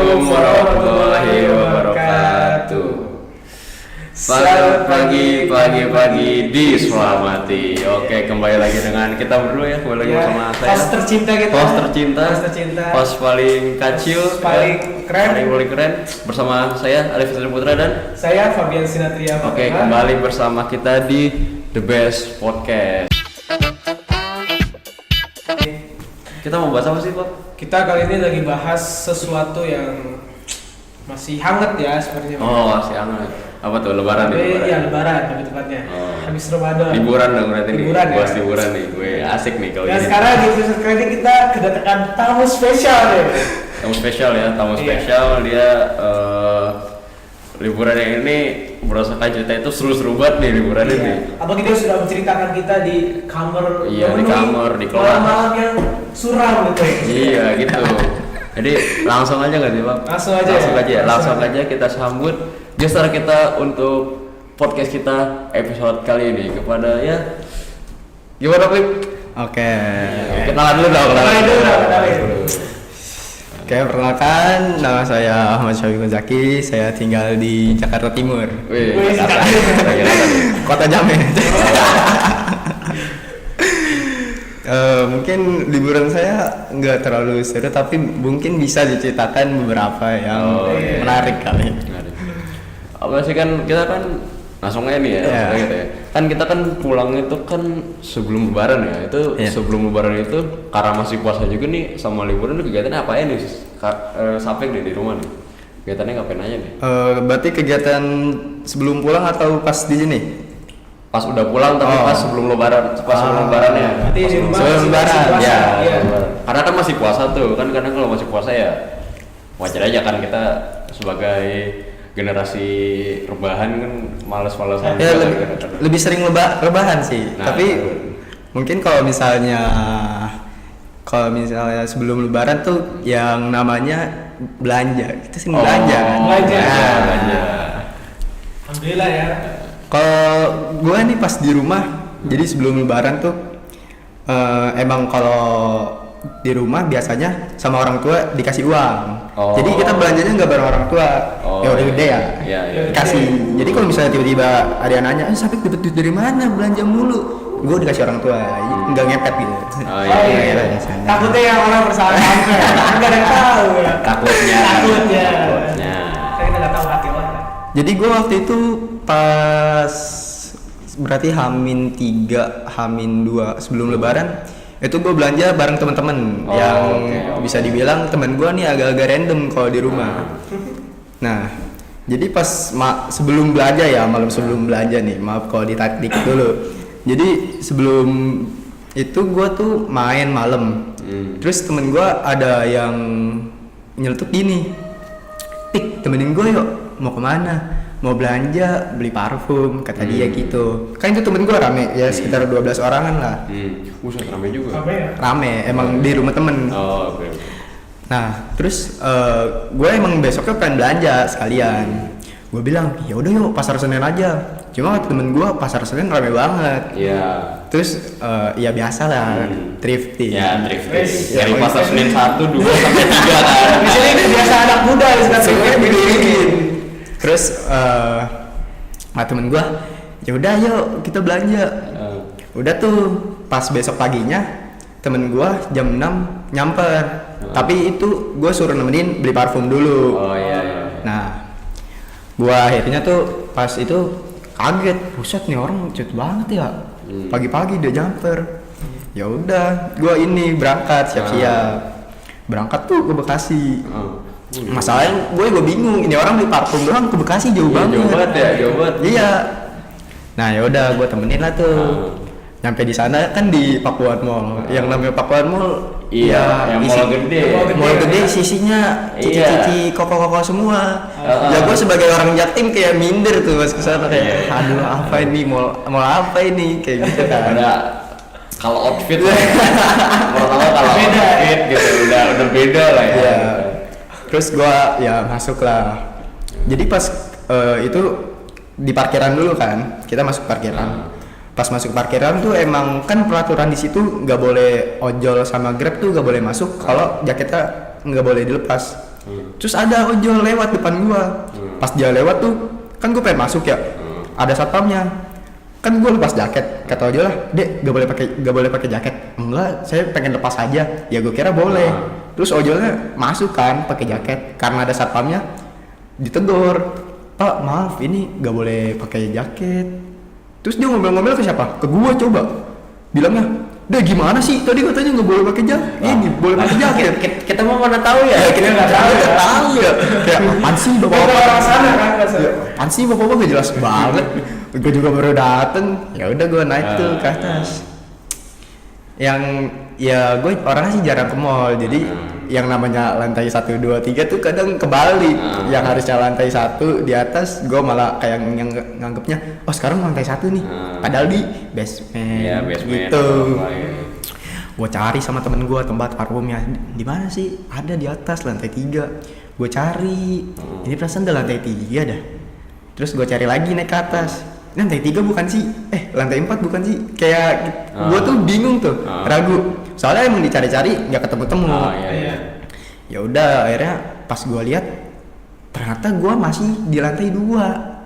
Assalamualaikum warahmatullahi wabarakatuh. Selamat pagi di Selamati. Oke, kembali lagi dengan kita berdua ya, kembali lagi bersama saya. Host tercinta kita. Host paling kacil, paling keren bersama saya Alif Fitri Putra dan saya Fabian Sinatria. Oke, kembali bersama kita di The Best Podcast. Kita mau bahas apa sih, Pak? Kita kali ini lagi bahas sesuatu yang masih hangat ya sepertinya. Oh, masih hangat. Apa tuh? Lebaran nih? Iya, Lebaran lebih tepatnya. Habis Ramadan. Liburan dong berarti nih. Liburan ya. Bahas liburan nih. Gue asik nih kalau Dan gini. sekarang di episode kali ini kita kedatangan tamu spesial nih. Tamu spesial ya, Iya. spesial dia liburan yang ini berdasarkan cerita itu seru-seru banget nih liburan ini. Apa kita sudah menceritakan kita di kamar? Iya, di kamar, di kelas. Malam-malam yang suram gitu. Iya gitu. Jadi langsung aja nggak sih, Pak? Langsung aja. Kita sambut gestar kita untuk podcast kita episode kali ini kepada ya gimana, Pip? Oke. Kenalan dulu dong. Oke, perkenalkan, nama saya Ahmad Syafiqun Zaki. Saya tinggal di Jakarta Timur, Wih, Jakarta. Kota Jamet. Mungkin liburan saya nggak terlalu seru, tapi mungkin bisa diceritakan beberapa yang menarik kali. Apa sih, kan kita kan langsung aja nih ya, Yeah. gitu ya. Kan kita kan pulang itu kan sebelum lebaran ya. Itu Yeah. sebelum lebaran itu karena masih puasa juga nih sama liburan, kegiatannya apa ya nih? Sampai di rumah nih. Kegiatannya ngapain aja nih? Berarti kegiatan sebelum pulang atau pas di sini? Pas udah pulang tapi pas sebelum lebaran, sebelum lebarannya. Berarti di rumah sebelum masih lebaran, puasa. Ya, Iya. karena kan masih puasa tuh, kan kadang kalau masih puasa ya wajar aja kan kita sebagai generasi rebahan kan males-malesan. Ya, juga lebih sering rebahan sih. Nah, Tapi mungkin kalau misalnya sebelum lebaran tuh yang namanya belanja, kita sering belanja kan. Belanja. Alhamdulillah ya. Kalau gue nih pas di rumah, jadi sebelum lebaran tuh emang kalau di rumah biasanya sama orang tua dikasih uang. Jadi kita belanjanya nggak bareng orang tua. Ya udah gede ya. Iya. Kasih. Jadi kalau misalnya tiba-tiba ada yang nanya, "Sampai dapat duit dari mana? Belanja mulu." Gue dikasih orang tua, nggak ngepet gitu. Iya. Takutnya yang orang bersalah sampai nggak ada yang tahu ya. Takutnya. Kan kita nggak tahu hati orang. Jadi gue waktu itu pas berarti Hamin 3, Hamin 2 sebelum lebaran itu gue belanja bareng teman-teman yang bisa dibilang teman gue nih agak-agak random kalau di rumah. Nah, jadi pas sebelum belanja ya, malam sebelum belanja nih, maaf kalau ditarik dikit dulu. Jadi sebelum itu gue tuh main malam. Terus temen gue ada yang nyeletuk gini, "Tik, temenin gue yuk, mau kemana? Mau belanja, beli parfum," kata dia gitu. Kan itu temen gue rame ya, sekitar 12 orangan lah. Buset, rame juga. Rame, emang di rumah temen. Oke. Nah, terus gue emang besoknya pengen belanja sekalian. Gue bilang, "Ya udah yuk pasar Senen aja." Cuma kata temen gue pasar Senen rame banget. Iya. Terus ya biasa lah, thrifting. Ya, thrifting. Ya, Dari pasar Senin 1, 2 sampai 3 kan. Di sini biasa anak muda ya Semuanya beliin. Terus temen gue, "Ya udah yuk kita belanja." Udah tuh pas besok paginya temen gue jam 6 nyamper. Tapi itu gue suruh nemenin beli parfum dulu. Oh iya. Nah, gue akhirnya tuh pas itu kaget, buset nih orang cepet banget ya. Pagi-pagi dia nyamper. Ya udah, gue ini berangkat siap-siap. Berangkat tuh ke Bekasi. Masalahnya gue bingung, ini orang beli parfum doang ke Bekasi jauh banget. Jauh banget. Iya. Nah, ya udah gue temenin lah tuh. Nyampe di sana kan di Pakuan Mall. Yang namanya Pakuan Mall, Iya, yang mall gede. Mall gede sisinya cici-cici koko-koko semua. Ya gue sebagai orang Jatim kayak minder tuh pas kesana kayak, aduh apa ini mall apa ini kayak gitu kan. Kalau outfit pertama kalau outfit gitu udah beda lah ya. Iya. Terus gua ya masuk lah. Jadi pas itu di parkiran dulu kan, kita masuk parkiran. Pas masuk parkiran tuh emang kan peraturan di situ nggak boleh ojol sama Grab tuh nggak boleh masuk kalau jaketnya nggak boleh dilepas. Terus ada ojol lewat depan gua. Pas dia lewat tuh, kan gua pengen masuk ya. Ada satpamnya. Kan gua lepas jaket. Kata ojol lah, "Dek, gak boleh pakai jaket." "Enggak, saya pengen lepas aja." Ya gua kira boleh. Terus ojolnya masuk kan pakai jaket. Karena ada satpamnya, ditegur. "Pak, maaf, ini gak boleh pakai jaket." Terus dia ngomel-ngomel ke siapa? Ke gua coba. Bilangnya, "Deh, gimana sih? Tadi katanya nggak boleh pakai jaket. Ini boleh pakai jaket." Kita mau mana tahu ya? Kita nggak tahu ya. Kayak apaan sih bapak-bapak? Orang sana kan nggak sana. Apaan sih bapak-bapak, nggak jelas banget. Gue juga baru dateng. Ya udah gue naik tuh ke atas. Yang ya gue orangnya sih jarang ke mall, jadi yang namanya lantai 1, 2, 3 tuh kadang kebalik. Yang harusnya lantai 1 di atas, gue malah kayak nganggepnya, oh sekarang lantai 1 nih, padahal di basement, Ya, basement gitu. ya. Gue cari sama temen gue tempat parfumnya, di mana sih? Ada di atas lantai 3. Gue cari, ini perasaan udah lantai 3 dah. Terus gue cari lagi naik ke atas, lantai 3 bukan sih? Lantai 4 bukan sih? Kayak gue tuh bingung tuh, ragu. Soalnya emang dicari-cari nggak ketemu-temu. Iya. Ya udah, akhirnya pas gue lihat ternyata gue masih di lantai 2.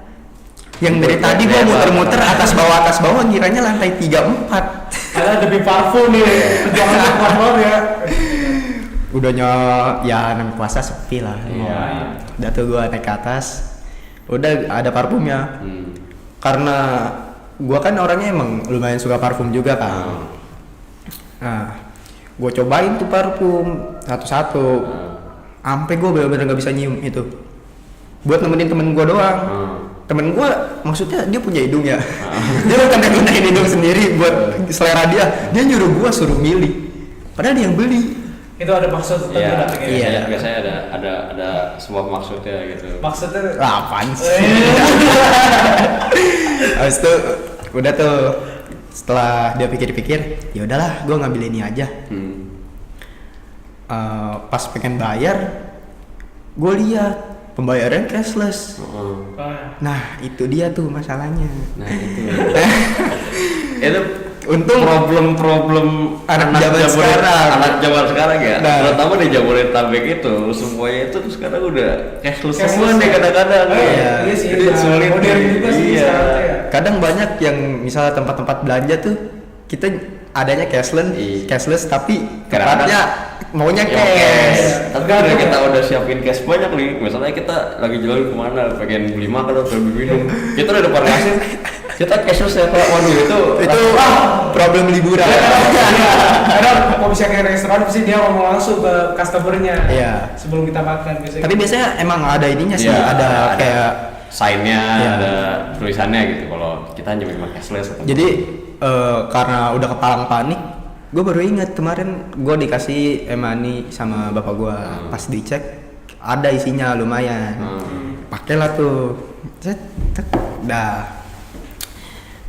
Yang dari tadi gue muter-muter atas bawah ngiranya lantai 3, 4. Ada demi parfum nih, jangan parfum ya. Udahnya ya namanya puasa sepi lah. Iya. Udah tuh gue naik ke atas, udah ada parfumnya. Karena gue kan orangnya emang lumayan suka parfum juga kan. Nah, gue cobain tuh parfum satu-satu. Sampai gue bener-bener gak bisa nyium itu. Buat nemenin temen gue doang. Temen gue maksudnya dia punya hidung ya. Dia bukan gunain hidung sendiri buat selera dia. Dia nyuruh gue suruh milih. Padahal dia yang beli. Itu ada maksud tertentu Iya, datangnya. Iya. biasanya ada sebuah maksudnya gitu. Maksudnya Apaan sih? Habis itu udah tuh, setelah dia pikir-pikir, ya udahlah gue ngambil ini aja. Pas pengen bayar, gue lihat pembayaran cashless. Nah itu dia tuh masalahnya. Nah itu. Itu Untung problem anak zaman sekarang. Anak zaman sekarang ya. Nah. Terutama di Jabodetabek itu semuanya itu tuh sekarang udah cashless Cashless semua nih ya. kadang-kadang. Iya. Iya sih, Jadi udah sulit. modern juga sih Iya. sekarang tuh ya. Kadang banyak yang misalnya tempat-tempat belanja tuh kita adanya cashless tapi Kadang-kadang tempatnya maunya Ya, cash. Tapi udah kita udah siapin cash banyak nih. Misalnya kita lagi jalan kemana, pengen beli makan atau beli minum, kita udah depan kasir, kita cashless ya Pak. Waduh itu Problem liburan. Kadang kalau bisa kayak restoran pasti dia ngomong langsung ke customernya. Iya. Sebelum kita makan biasanya. Tapi biasanya emang ada ininya sih, Iya, ada kayak sign-nya, Iya. ada tulisannya gitu. Kalau kita hanya pakai cashless. Atau jadi karena udah kepalang panik, gue baru ingat kemarin gue dikasih e-money sama bapak gue. Pas dicek ada isinya lumayan. Pakailah tuh, cet, dah.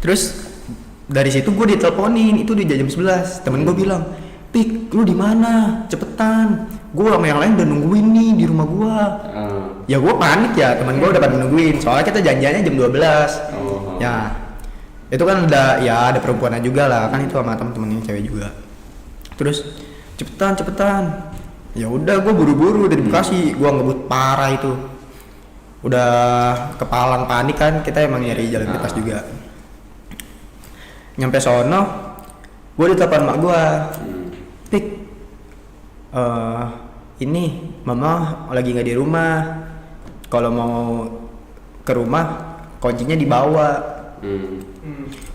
Terus dari situ gue diteleponin, itu di jam 11. Temen gue bilang, "Pik, lu di mana? Cepetan. Gue sama yang lain udah nungguin nih di rumah gue." Ya gue panik ya, temen gue udah pada nungguin. Soalnya kita janjiannya jam 12. Ya, itu kan udah ya ada perempuannya juga lah, kan itu sama temen-temen yang cewek juga. Terus cepetan. Ya udah gue buru-buru dari Bekasi, gue ngebut parah itu. Udah kepalang panik kan, kita emang nyari jalan pintas juga. Nyampe sono, gue ditelepon mak gue, "Pik, ini mama lagi nggak di rumah. Kalau mau ke rumah, kuncinya dibawa."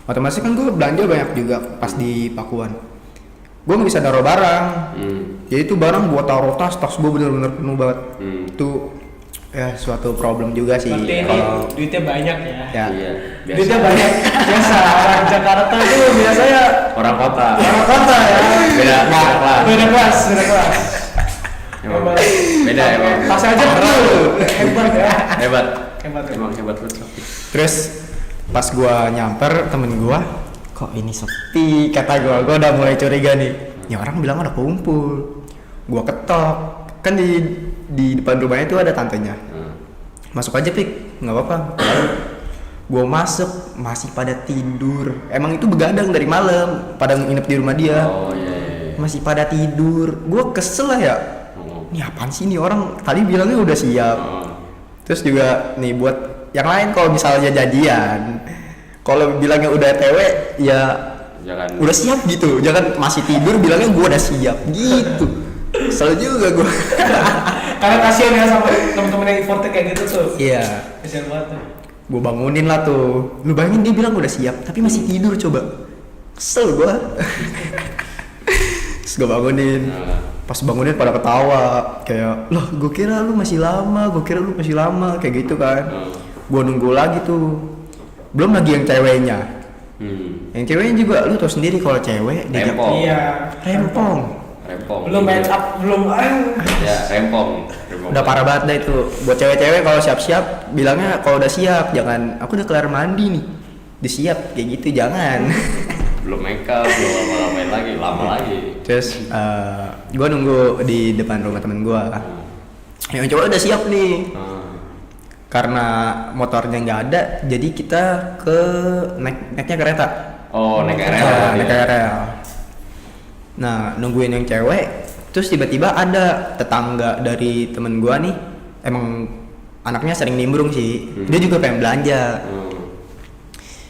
Otomatis kan gue belanja banyak juga pas di Pakuan. Gue nggak bisa naruh barang. Jadi itu barang buat taruh tas gue bener-bener penuh banget. Itu ya suatu problem juga sih. Berarti ini Kalau duitnya banyak ya. ya Iya. Duitnya banyak. Biasa orang Jakarta itu biasanya Orang kota. orang kota ya. Beda kelas. Beda kelas. Emang beda emang. Tas aja tuh. Hebat ya. Hebat. Hebat. Emang hebat betul. terus pas gua nyamper, temen gua, "Kok ini sepi?" kata gua udah mulai curiga nih. Ya orang bilang ada kumpul. Gua ketok. Kan di depan rumahnya itu ada tantenya. Masuk aja, Pik, nggak apa-apa. Gua masuk, masih pada tidur. Emang itu begadang dari malam, pada nginep di rumah dia. Oh iya. Masih pada tidur. Gua kesel lah ya. ini apaan sih nih orang tadi bilangnya udah siap. Terus juga nih buat yang lain kalau misalnya jadian, kalau bilangnya udah TW ya Jangan. udah siap gitu, jangan masih tidur bilangnya gua udah siap gitu. Kesel juga gua. Karena kasihan ya sama temen-temen yang effortnya kayak gitu tuh. Iya. Kasihan banget tuh. Gua bangunin lah tuh. Lu bayangin dia bilang udah siap tapi masih tidur coba. Kesel gua. Terus gua bangunin. Pas bangunin pada ketawa kayak, "Loh, gua kira lu masih lama, kayak gitu kan. Gua nunggu lagi tuh. Belum lagi yang ceweknya. Yang ceweknya juga lu tau sendiri kalau cewek dia Rempong. Iya. rempong. Belum main up, belum Ya, rempong. Udah parah banget dah itu. Buat cewek-cewek kalau siap-siap bilangnya kalau udah siap, jangan aku udah kelar mandi nih. Disiap kayak gitu jangan. Belum make up, belum lama-lamain lagi, lama lagi. Terus gue nunggu di depan rumah temen gue. Yang cowok udah siap nih. Karena motornya nggak ada, jadi kita naiknya kereta. Oh, naik KRL. Naik KRL. Nah, nungguin yang cewek, terus tiba-tiba ada tetangga dari temen gue nih, emang anaknya sering nimbrung sih. Dia juga pengen belanja.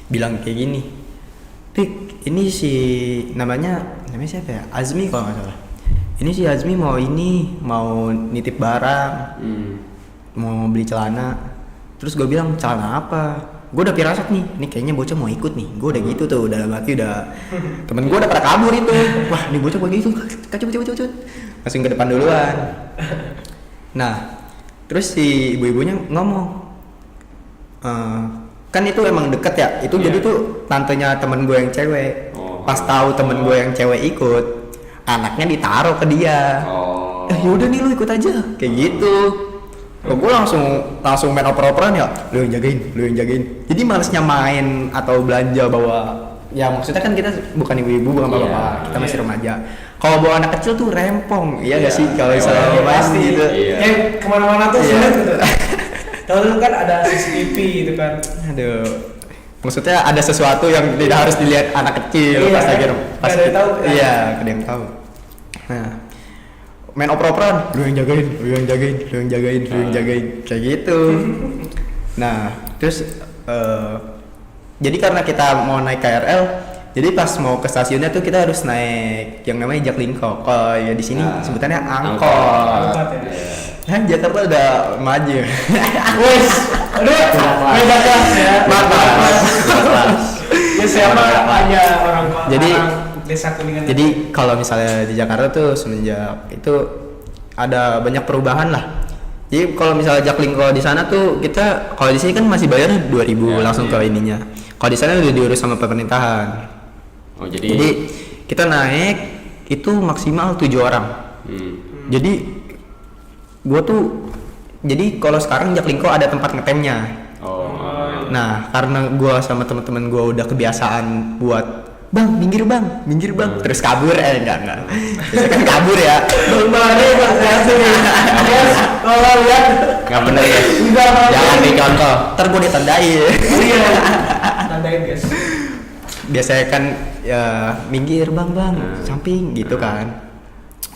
Bilang kayak gini, "Pik, ini si namanya siapa ya? Azmi kalau nggak salah. Ini si Azmi mau nitip barang, mau beli celana." Terus gue bilang, "Celana apa?" Gue udah firasat nih, ini kayaknya bocah mau ikut nih. Gue udah gitu tuh, dalam hati udah. Temen gue udah pada kabur itu. Wah, nih bocah mau gitu, kacau. Langsung ke depan duluan. Nah, terus si ibu-ibunya ngomong, kan itu emang deket ya. Itu jadi tuh tantenya temen gue yang cewek. Pas tahu temen gue yang cewek ikut, anaknya ditaruh ke dia. Yaudah nih lu ikut aja, kayak gitu. Gue langsung main oper-operan ya, lu yang jagain. Jadi malesnya main atau belanja bawa, ya maksudnya kan kita bukan ibu-ibu, bukan bapak-bapak, kita masih remaja. Kalau bawa anak kecil tuh rempong, iya gak sih? Kalau misalnya main gitu. Kayak kemana-mana tuh sulit gitu. Kalau dulu kan ada CCTV gitu kan. Aduh, maksudnya ada sesuatu yang tidak harus dilihat anak kecil pas lagi Gak ada yang tahu. Iya, gak ada yang tahu. Nah, main oper-operan, lu yang jagain, kayak gitu. Nah, terus jadi karena kita mau naik KRL, jadi pas mau ke stasiunnya tuh kita harus naik yang namanya Jaklingko. Kalau ya di sini sebutannya angkot. Nah, Jakarta udah maju. Wes, aduh, beda kelas ya. Mas. Ya siapa aja orang desa Kuningan. Jadi kalau misalnya di Jakarta tuh semenjak itu ada banyak perubahan lah. Jadi kalau misalnya Jaklingko di sana tuh kita, kalau di sini kan masih bayar 2.000 langsung ke ininya. Kalau di sana udah diurus sama pemerintahan. Oh, jadi kita naik itu maksimal 7 orang. Jadi kalau sekarang Jaklingko ada tempat ngetemnya. Nah, karena gua sama teman-teman gua udah kebiasaan buat Bang, minggir bang, terus kabur, enggak. Biasanya kan kabur ya. Bang, kalau lihat nggak bener ya. Jangan dicontoh. Ntar gue ditandain. Iya, tandain guys. Biasanya kan ya minggir bang, samping gitu kan.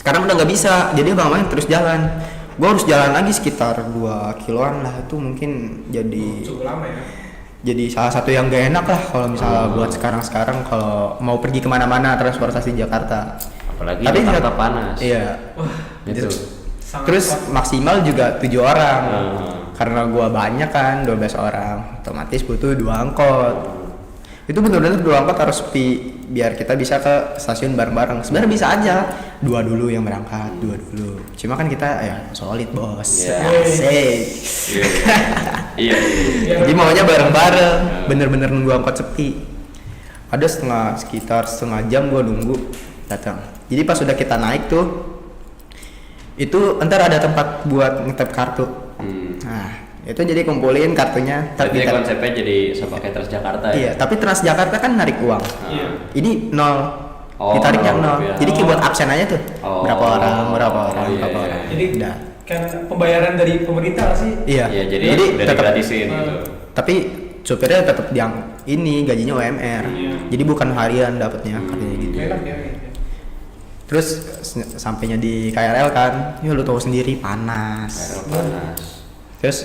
Sekarang udah nggak bisa, jadi bang terus jalan. Gue harus jalan lagi sekitar 2 kiloan lah, itu mungkin jadi cukup lama ya. Jadi salah satu yang gak enak lah kalau misalnya buat sekarang kalau mau pergi kemana-mana transportasi Jakarta. Apalagi tapi Jakarta panas. Iya. Gitu. Terus maksimal juga 7 orang. Karena gua banyak kan, 12 orang, otomatis butuh 2 angkot. Itu benar-benar 2 angkot harus sepi biar kita bisa ke stasiun bareng-bareng. Sebenarnya bisa aja 2 dulu yang berangkat, 2 dulu. Cuma kan kita ya solid bos. Asik. Iya. Jadi maunya bareng-bareng, bener-bener nunggu angkot sepi. Ada sekitar setengah jam gua nunggu datang. Jadi pas sudah kita naik tuh, itu ntar ada tempat buat ngetap kartu. Nah, itu jadi kumpulin kartunya. Tapi konsepnya jadi pakai Transjakarta ya? Iya, tapi Transjakarta kan narik uang. Ini 0, ditariknya 0. Jadi kayak buat absen aja tuh. Berapa orang. Jadi udah. Kan pembayaran dari pemerintah sih. Iya. Jadi udah tetap digratisin gitu. Tapi supirnya tetap gajinya UMR. Jadi bukan harian dapatnya katanya gitu. Enak ya. Terus sampainya di KRL kan, ya lu tahu sendiri panas. Panas. Terus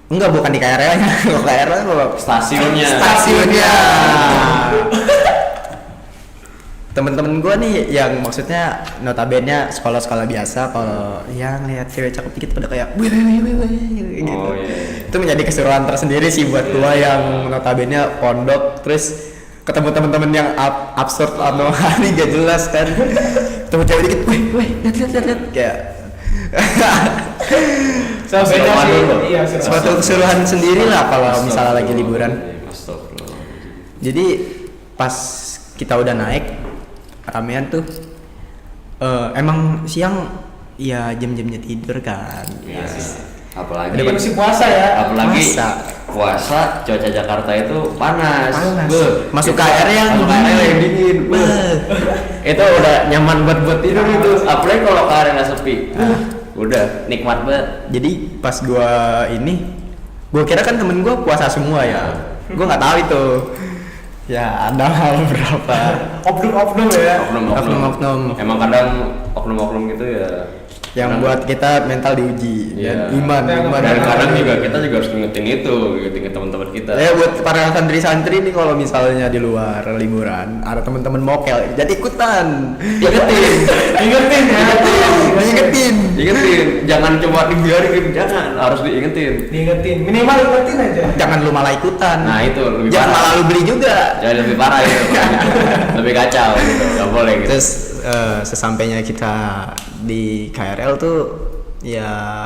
enggak, bukan di KRL-nya. Kalau KRL kalau stasiunnya. Temen-temen gue nih yang maksudnya notabene sekolah-sekolah biasa, kalau yang lihat cewek cakep dikit pada kayak wih gitu. Oh, iya. Itu menjadi keseruan tersendiri sih buat gue yang notabene pondok, terus ketemu temen-temen yang absurd anomali gak jelas kan. Ketemu cewek dikit, wih lihat kayak Beda sih. Iya, suatu keseruan sendiri lah kalau misalnya lagi liburan. Jadi pas kita udah naik ramean tuh, emang siang ya jam-jamnya tidur kan. Iya. Apalagi Ini masih puasa ya. apalagi puasa cuaca Jakarta itu panas. Masuk KR yang dingin. Itu udah nyaman buat tidur itu. Apalagi kalau KR nggak sepi. Udah nikmat banget. Jadi pas gua kira kan temen gua puasa semua ya. Gua nggak tahu itu. Ya ada beberapa Oknum ya. oknum Emang kadang oknum-oknum gitu ya. yang buat kita mental diuji Iya. dan iman. Dan kadang juga kita harus ngingetin teman-teman kita. Ya buat para santri-santri nih, kalau misalnya di luar liburan ada teman-teman mokel, jadi ikutan. Ingetin. Jangan cuma dibiarin, jangan, harus diingetin. Minimal ingetin aja. Jangan lu malah ikutan. Nah, itu lebih Jangan parah. malah lu beli juga. Jadi lebih parah gitu. Lebih kacau gitu. Gak boleh gitu. Terus sesampainya kita di KRL tuh ya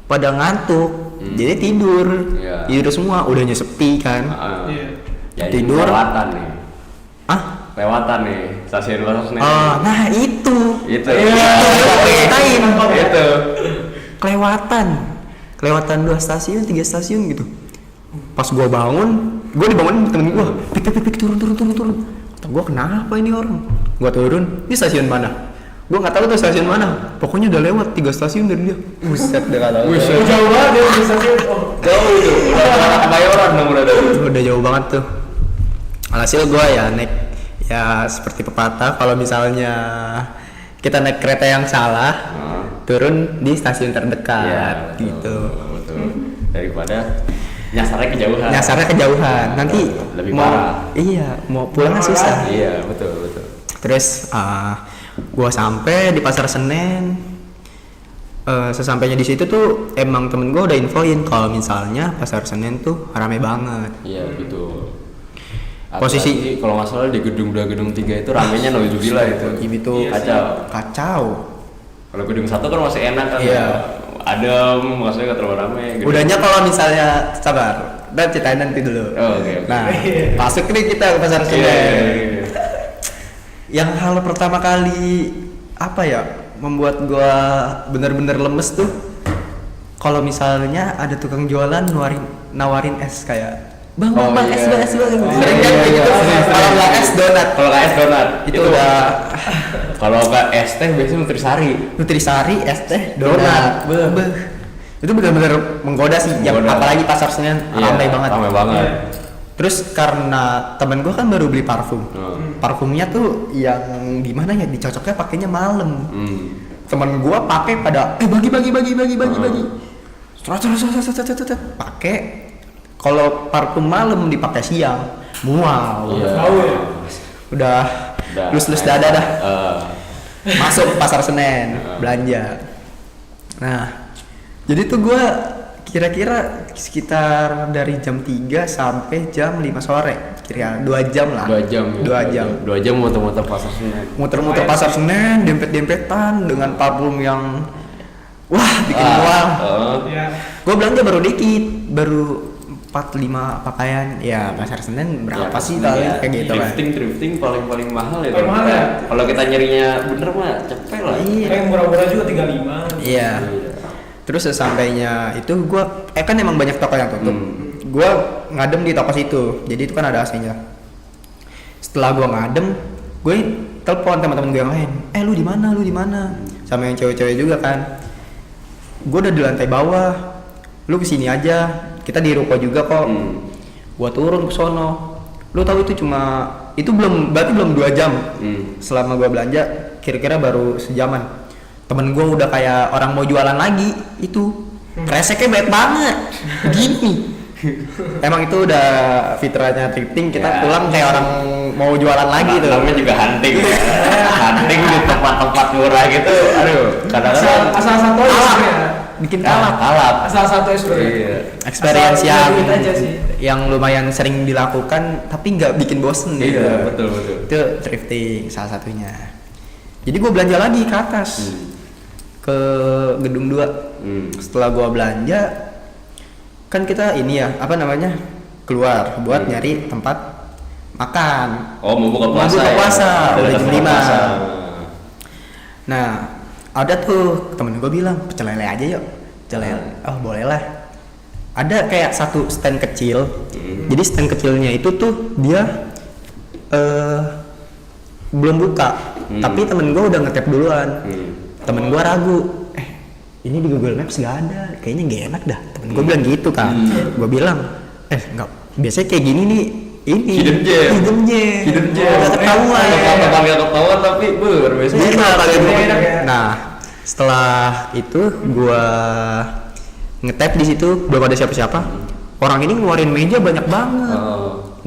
pada ngantuk, jadi tidur. Iya. Tidur semua, udahnya sepi kan. Iya. Jadi Tidur. lewatan nih. Ah, Lewatan nih stasiun Pasar Senen. nah itu. Itu. Ceritain. Itu. Kelewatan 2 stasiun, 3 stasiun gitu. Pas gua bangun, gua dibangunin temen gua. Pik turun. Kata gua, kenapa ini orang? Gua turun, ini stasiun mana? Gua nggak tahu tuh stasiun mana. Pokoknya udah lewat 3 stasiun dari dia. Buset, udah nggak tahu. Buset. Jauh banget ya di stasiun. Jauh itu. Udah Kebayoran dong udah. Udah jauh banget tuh. Alhasil gua ya naik, ya seperti pepatah, kalau misalnya kita naik kereta yang salah, turun di stasiun terdekat. Betul, Gitu. Betul. Daripada nyasarnya kejauhan. Nanti lebih mau, parah. iya, mau pulangnya susah. Iya, betul. Terus gua sampai di Pasar Senen. Sesampainya di situ tuh emang temen gua udah infoin kalau misalnya Pasar Senen tuh rame banget. Iya, betul. Posisi- Apalagi kalau nggak salah di gedung 3 itu ramenya nauzubillah itu. Itu kacau. Kalau gedung 1 kan masih enak kan. Iya. Adem, maksudnya nggak terlalu rame. Udahnya kalau misalnya sabar, dan ceritain nanti dulu. Oh, oke. Nah, masuk nih kita ke Pasar Senen. Iya. Yang hal pertama kali apa ya membuat gua bener-bener lemes tuh, kalau misalnya ada tukang jualan nawarin es kayak bang es bang. Sering kan kayak gitu. Kalau nggak es donat. Kalau nggak es donat Itu udah kalau nggak es teh biasanya Nutrisari, es teh, donat. Beuh. Itu benar-benar menggoda sih. Yang Menggoda. apalagi Pasar Senen ramai banget. Ramai banget. Terus karena temen gua kan baru beli parfum. Parfumnya tuh yang gimana ya, dicocoknya pakainya malam. Temen gua pakai pada bagi. Pakai. Kalau parfum malam dipakai siang, mual. Iya. Tahu ya. Udah lus-lus dada dah. Masuk Pasar Senen belanja. Nah, jadi tuh gua kira-kira sekitar dari jam 3 sampai jam 5 sore. Kira 2 jam lah. 2 jam. 2 jam. 2 jam muter-muter Pasar Senen. Muter-muter Pasar Senen, dempet-dempetan dengan parfum yang wah bikin mual. Iya. Gua belanja baru dikit, baru 4-5 pakaian. Ya Pasar Senen berapa Ya, sih kali iya. kayak gitu kan. Thrifting paling mahal ya. Paling mahal ya? Kalau kita nyarinya bener mah cepet lah. Iya. Yang murah-murah juga 35. Iya. Terus sesampainya itu gua kan emang banyak toko yang tutup. Gua ngadem di toko situ. Jadi itu kan ada AC-nya. Setelah gua ngadem, gue telepon teman-teman gue yang lain. Lu di mana? Sama yang cewek-cewek juga kan. Gua udah di lantai bawah. Lu kesini aja. Kita di ruko juga kok. Gua turun ke sono. Lu tahu itu berarti belum 2 jam. Selama gua belanja kira-kira baru sejaman. Temen gue udah kayak orang mau jualan lagi itu. Kreseknya baik banget. Gini. Emang itu udah fitrahnya thrifting, kita pulang kayak orang mau jualan lagi tuh. Namanya juga hunting. Hunting di tempat-tempat murah gitu. Aduh, kadang-kadang asal satu ya. Bikin kalap. Asal satu sebenarnya. Iya. Experience Asal yang duit aja sih. yang lumayan sering dilakukan tapi nggak bikin bosen gitu. Iya, betul. Itu thrifting salah satunya. Jadi gue belanja lagi ke atas ke gedung 2. Setelah gue belanja kan kita ini ya apa namanya keluar buat nyari tempat makan. Oh, mau buka puasa. Mau buka puasa, udah jam 5. Puasa. Nah, ada tuh temen gue bilang pecel lele aja yuk. Pecel lele. Oh, boleh lah. Ada kayak satu stand kecil. Jadi stand kecilnya itu tuh dia belum buka. Tapi temen gue udah nge-tap duluan. Temen gue ragu. Ini di Google Maps gak ada. Kayaknya gak enak dah. Temen gue bilang gitu kan. Gue bilang, enggak. Biasanya kayak gini nih. Ini hidden gem. Gak ketahuan. Gak ketahuan tapi biasanya. Nah, setelah itu gua nge-tap di situ belum ada siapa-siapa. Orang ini ngeluarin meja banyak banget.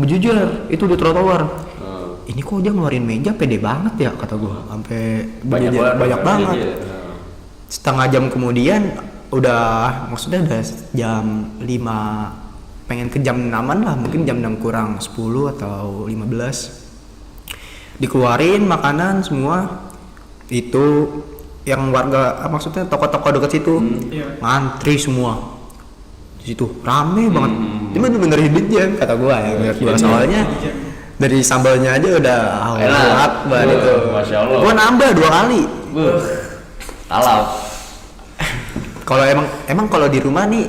Bejujur, itu di trotoar. Ini kok dia ngeluarin meja pede banget ya kata gua. Sampai banyak banget. Setengah jam kemudian maksudnya udah jam 5, pengen ke jam 6-an lah, mungkin jam 6 kurang 10 atau 15. Dikeluarin makanan semua. Itu yang warga maksudnya toko-toko dekat situ ngantri semua. Di situ rame banget. Ini bener-bener hidden gem kata gua ya. Menurut gua soalnya dari sambalnya aja udah enak banget itu. Masya Allah. Gua nambah 2 kali. Kalap. Kalau emang kalau di rumah nih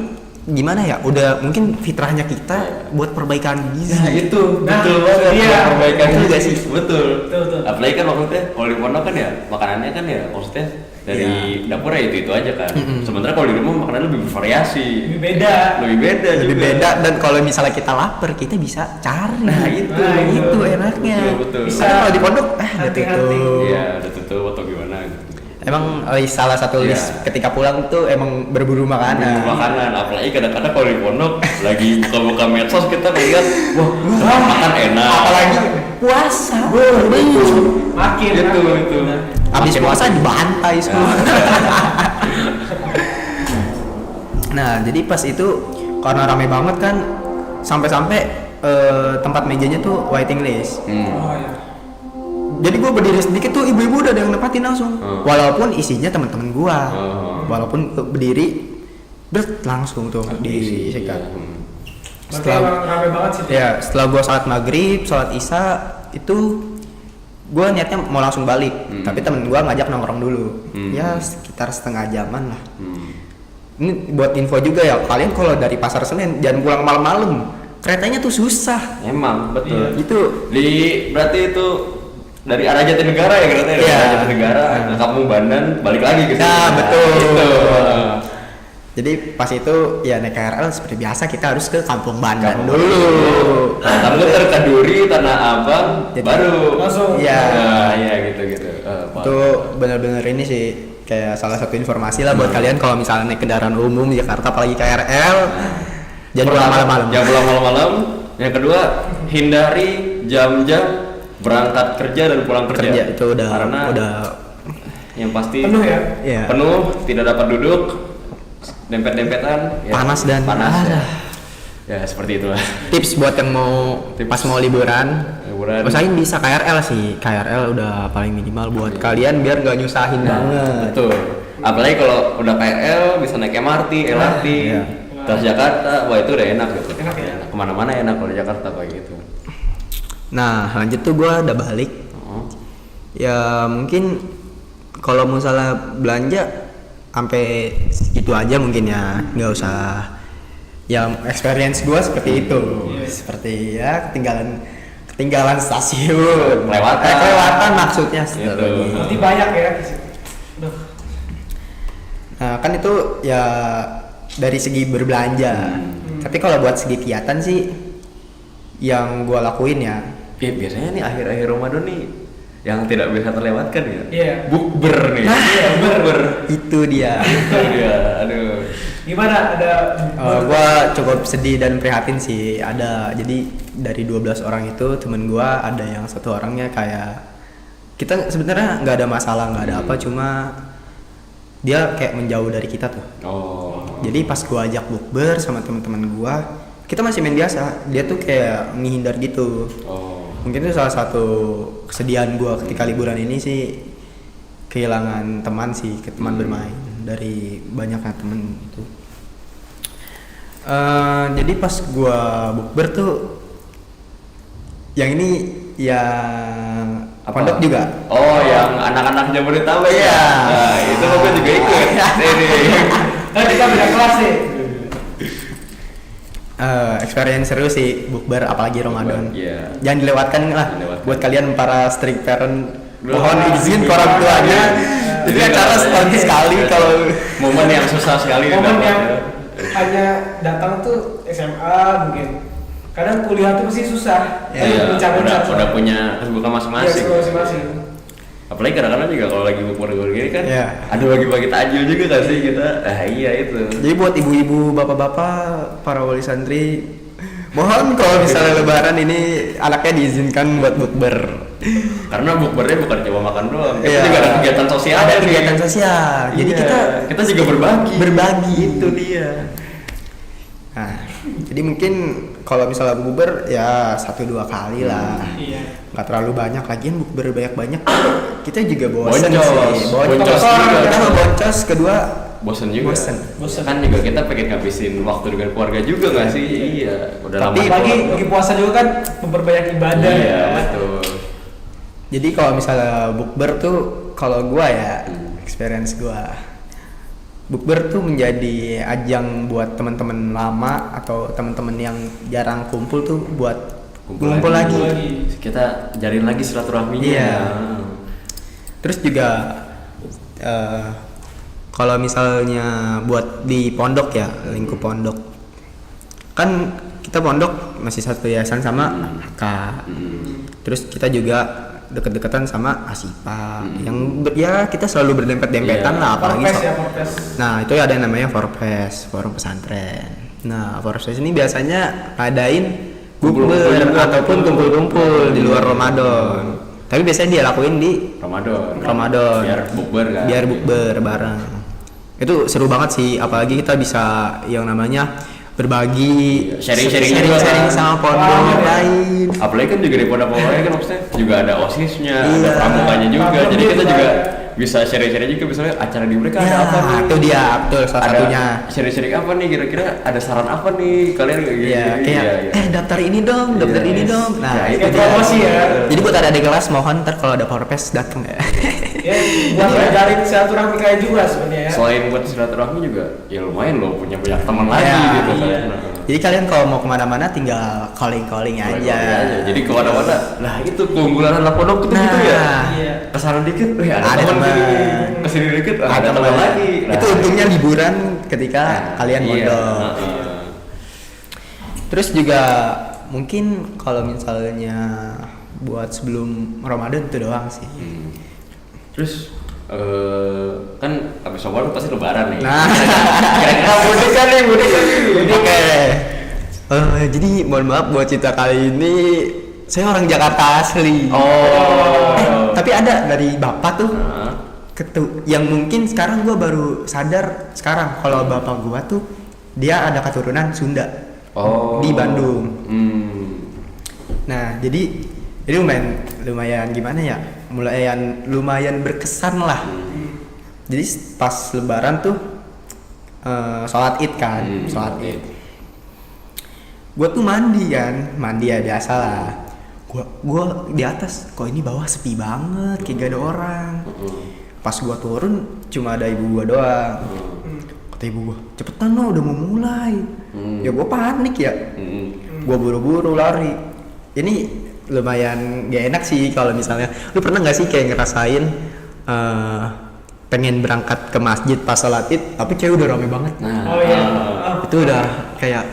gimana ya? Udah mungkin fitrahnya kita buat perbaikan gizi. Nah itu betul banget. Iya. Perbaikan Betul gizi gak sih? Betul. Betul. Apalagi kan maksudnya kalau di pondok kan ya makanannya kan ya maksudnya dari dapur ya itu aja kan. Sementara kalau di rumah makanannya lebih bervariasi. Lebih beda Lebih juga. beda dan kalau misalnya kita lapar kita bisa cari. Nah, itu enaknya. Betul. Bisa kalau di pondok udah Hati-hati. tutup. Iya, udah tutup atau gimana gitu. Emang salah satu list ketika pulang tuh emang berburu makanan. Makanan, apalagi kadang-kadang kalau di pondok lagi buka-buka medsos kita lihat, wah makan enak. Apalagi puasa. Makin Itu. Habis puasa dibantai semua. Nah, jadi pas itu karena rame banget kan sampai-sampai tempat mejanya tuh waiting list. Oh iya. Jadi gue berdiri sedikit tuh ibu-ibu udah ada yang nempatin langsung. Walaupun isinya teman-teman gua. Walaupun berdiri langsung tuh disikat. Setelah rame banget sih. Ya, setelah gua salat maghrib, salat isya itu gua niatnya mau langsung balik. Tapi temen gua ngajak nongkrong dulu. Ya sekitar setengah jaman lah. Ini buat info juga ya, kalian kalau dari Pasar Senen jangan pulang malam-malam. Keretanya tuh susah. Emang betul. Itu berarti itu dari arah Jatinegara ya katanya dari arah Jatinegara ke Kampung Bandan balik lagi ke sini. Nah, betul. Gitu. Jadi pas itu ya naik KRL seperti biasa kita harus ke Kampung Bandan dulu. Nah, muter ke Duri, Tanah Abang, Jadi, langsung. baru Iya. Nah, iya gitu. Itu benar-benar ini sih kayak salah satu informasi lah buat kalian kalau misalnya naik kendaraan umum di Jakarta apalagi KRL. Jangan pulang malam-malam. Jangan pulang malam-malam. Yang kedua, hindari jam-jam berangkat kerja dan pulang kerja. Itu udah karena udah yang pasti Penuh ya? Iya. Penuh, tidak dapat duduk, dempet-dempetan, ya, Panas dan ya. Ya seperti itulah. Tips buat yang mau pas mau liburan. Usahain bisa KRL sih. KRL udah paling minimal buat kalian biar nggak nyusahin banget. Betul. Apalagi kalau udah KRL bisa naik MRT, LRT, Transjakarta, wah itu udah enak gitu. Enak ya? Kemana-mana enak kalau di Jakarta kayak gitu. Nah lanjut tuh gue udah balik. Ya mungkin kalau misalnya belanja sampai itu aja mungkin ya, nggak usah. Yang experience gue seperti itu, seperti ya ketinggalan stasiun, kelewatan maksudnya. Berarti banyak ya. Nah kan itu ya dari segi berbelanja. Tapi kalau buat segi kegiatan sih yang gue lakuin ya biasanya nih akhir-akhir Ramadan nih yang tidak bisa terlewatkan ya. Iya. Bukber nih. Iya, bukber. Itu dia. Itu dia. Aduh. Gimana ada Gua cukup sedih dan prihatin sih. Ada, jadi dari 12 orang itu temen gua ada yang satu orangnya kayak kita sebenarnya nggak ada masalah, nggak ada apa, cuma dia kayak menjauh dari kita tuh. Oh. Jadi pas gua ajak bukber sama teman-teman gua, kita masih main biasa. Dia tuh kayak menghindar gitu. Oh. Mungkin itu salah satu kesedihan gua ketika liburan ini sih, kehilangan teman sih, teman bermain dari banyaknya temen itu. Jadi pas gua bukber tuh, yang ini yang pondok juga. Oh, yang anak-anak Jabodetabek. Iya. Nah, itu gua juga ikut. Ini. kita beda kelas sih. Experience seru sih bukber apalagi Ramadan. Iya. Jangan dilewatkan lah. Dilewatkan. Buat kalian para strict parent, Belum. mohon izin ke orang tuanya. Jadi acara setahun sekali kalau momen yang susah sekali. Momen dapatnya. yang hanya datang tuh SMA mungkin. Kadang kuliah tuh pasti susah. Iya, Mencari-cari. udah punya kesibukan masing-masing. Iya, masing-masing. Apalagi kadang-kadang juga kalau lagi bukber gini kan, Iya. ada bagi-bagi takjil juga gak sih kita? Iya itu. Jadi buat ibu-ibu, bapak-bapak, para wali santri, mohon kalau misalnya lebaran ini anaknya diizinkan buat bukber. Karena bukbernya bukan cuma makan doang, kita Iya. juga ada kegiatan sosial. Ada nih. kegiatan sosial. Jadi Iya. kita juga berbagi. berbagi. Itu dia. Nah, jadi mungkin kalau misalnya bukber ya 1-2 kali lah. Iya. Nggak terlalu banyak, lagian bukber banyak-banyak kita juga bosan Boncos. sih. Boncos juga. Pertama boncos, kedua Bosen juga. Bosen. Kan juga kita pengen ngabisin waktu dengan keluarga juga nggak sih? Iya. Udah lama. Tapi lagi puasa juga kan memperbanyak ibadah. Iya, ya. betul. Jadi kalau misalnya bukber tuh, kalau gua ya experience gua, bukber tuh menjadi ajang buat teman-teman lama atau teman-teman yang jarang kumpul tuh buat kumpul lagi. Kita jalin lagi silaturahminya. Iya. Terus juga kalau misalnya buat di pondok ya, lingkup pondok, kan kita pondok masih satu yayasan sama Kak. Terus kita juga deket-deketan sama Asipa, yang ya kita selalu berdempet-dempetan Iya. lah, apalagi Forpes ya, Forpes. Nah itu ada yang namanya Forpes, forum pesantren. Nah Forpes ini biasanya ngadain Kumpul-kumpul bukber juga, ataupun betul. kumpul-kumpul di luar Ramadan. Tapi biasanya dia lakuin di Ramadan. Biar bukber kan. Biar bukber bareng. Itu seru banget sih, apalagi kita bisa yang namanya berbagi, Sharing-sharing juga sharing kan. sama pondok lain. Apalagi kan juga di pondok-pondoknya kan maksudnya juga ada OSIS-nya, ada Iya. pramukanya juga. Pramuka Jadi kita juga. juga bisa sharing-sharing juga, misalnya acara di mereka Ya, ada apa nih? itu dia, betul salah Ada satunya. sharing-sharing apa nih, kira-kira ada saran apa nih kalian kayak gini? Iya, kayak daftar ini dong, daftar Iya. ini dong. Nah, Ya, itu kayak dia. promosi ya. Jadi buat ada di kelas mohon ntar kalau ada Forpes datang ya. Ya, buat ngajarin silaturahmi kalian juga sebenarnya ya. Selain buat silaturahmi juga, ya lumayan loh punya banyak teman lagi Iya, gitu kan. iya. Nah, Jadi kalian kalau mau kemana-mana tinggal calling aja. Jadi kemana-mana, nah itu keunggulan anak pondok itu gitu ya. Iya. Kesana dikit, Ada ada teman teman. sini. Kesini dikit, ada teman lagi. Itu Nah, untungnya liburan ketika kalian iya, mondok. heeh. Terus juga mungkin kalau misalnya buat sebelum Ramadan itu doang sih. Terus kan abis Ramadan pasti lebaran nih. Nah. Kira-kira mudik kan nih. Oke. Jadi mohon maaf buat cerita kali ini saya orang Jakarta asli. Oh. Tapi ada dari bapak tuh Nah, yang mungkin sekarang gua baru sadar sekarang kalau bapak gua tuh dia ada keturunan Sunda. Oh. Di Bandung. Hmm. Nah, jadi lumayan gimana ya? Lumayan berkesan lah. Jadi pas lebaran tuh sholat Id kan, sholat Id. Gue tuh mandi ya biasa lah. Gua di atas, kok ini bawah sepi banget, kayak gak ada orang. Pas gua turun cuma ada ibu gua doang. Kata ibu gua, cepetan lo udah mau mulai. Ya gua panik ya. Gua buru-buru lari. Ini lumayan gak enak sih kalau misalnya lu pernah nggak sih kayak ngerasain pengen berangkat ke masjid pas sholat Id tapi cewek udah rame banget. Nah, Oh iya. Itu udah kayak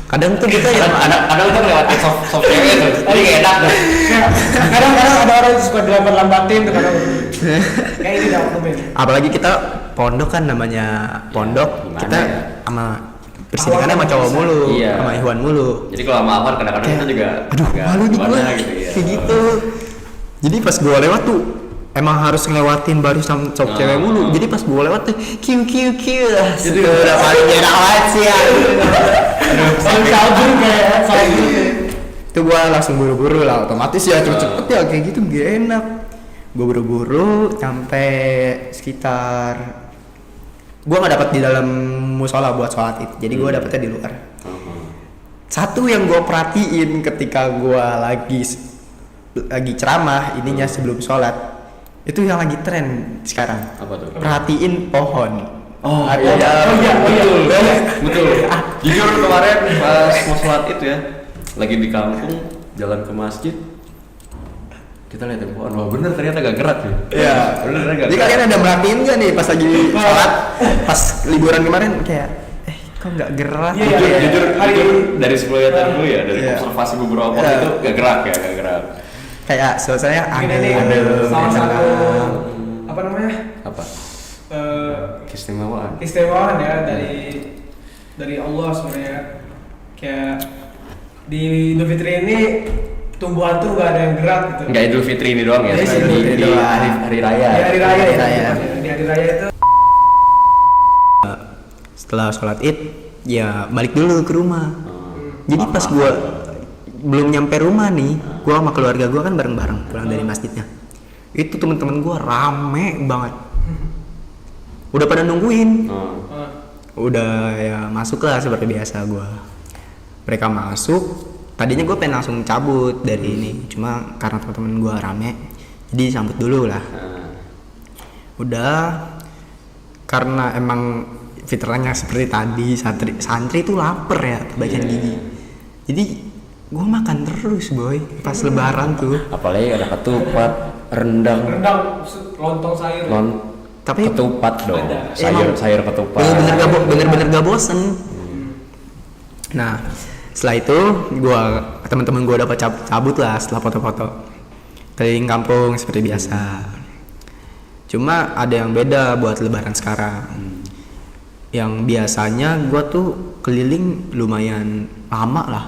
Kadang tuh kita Ada tuh lewatin soft cewek tuh, jadi gak enak tuh. Kadang-kadang ada orang yang suka dilambat-lambatin tuh kadang. Kayak ini dah waktu apalagi kita pondok kan namanya pondok, gimana kita ya? sama bersihkan sama cowok mulu, Iya. sama Ikhwan mulu. Jadi kalau sama Afan kadang-kadang kita juga Aduh, agak malu nih gimana gue gitu ya. kayak gitu. Jadi pas gue lewat tuh emang harus ngelewatin barisan cowok cewek mulu. Jadi pas gue lewat tuh kiu lah. Itu udah paling enak banget sih ya. Saling kabur kayak saling Itu gue langsung buru-buru lah, otomatis ya cepet ya kayak gitu gak enak. Gue buru-buru sampai sekitar gue nggak dapat di dalam musola buat sholat itu, jadi gue dapetnya di luar. Satu yang gue perhatiin ketika gue lagi ceramah ininya sebelum sholat, itu yang lagi tren sekarang. Apa tuh? Perhatiin pohon. Oh Ada- iya, Oh, iya. betul. Jujur kemarin pas mau sholat itu ya, lagi di kampung jalan ke masjid, kita lihat pohon, wah bener ternyata gak gerak ya. Iya. Bener gak Jadi kalian ada merhatiin nggak nih pas lagi sholat, pas liburan kemarin kayak, kok nggak gerak? Iya, Jujur, iya. jujur, Hari- jujur dari sepelihatan gue ya, dari Iya. observasi beberapa pohon Iya. itu gak gerak ya, gak gerak. Kayak suasananya Mungkin adem, ini adem, salah satu enak. apa namanya Apa? eh, Keistimewaan. keistimewaan ya dari Allah sebenarnya. Kayak di Idul Fitri ini tumbuhan tuh nggak ada yang gerak gitu. Enggak Idul Fitri ini doang ya, Iya, di, Idul Fitri di doang. hari raya. Di hari raya Hari ya. raya. Di hari raya itu Setelah sholat id ya balik dulu ke rumah. Jadi pas gua belum nyampe rumah nih, gua sama keluarga gua kan bareng-bareng pulang dari masjidnya. Itu temen-temen gua rame banget, udah pada nungguin, Oh. udah ya masuk lah seperti biasa gua. Mereka masuk, tadinya gua pengen langsung cabut dari ini, cuma karena temen-temen gua rame, jadi sambut dulu lah. Nah, Udah, karena emang fitrahnya seperti tadi, santri itu lapar ya, kebaikan Iya. gigi. Jadi gue makan terus boy pas lebaran tuh. apalagi ada ketupat, rendang, lontong sayur. Tapi ketupat dong, Ada. sayur ketupat. bener-bener gak bosen. Nah setelah itu teman-teman gue dapat cabut lah setelah foto-foto keliling kampung seperti biasa. Cuma ada yang beda buat lebaran sekarang. Yang biasanya gue tuh keliling lumayan lama lah.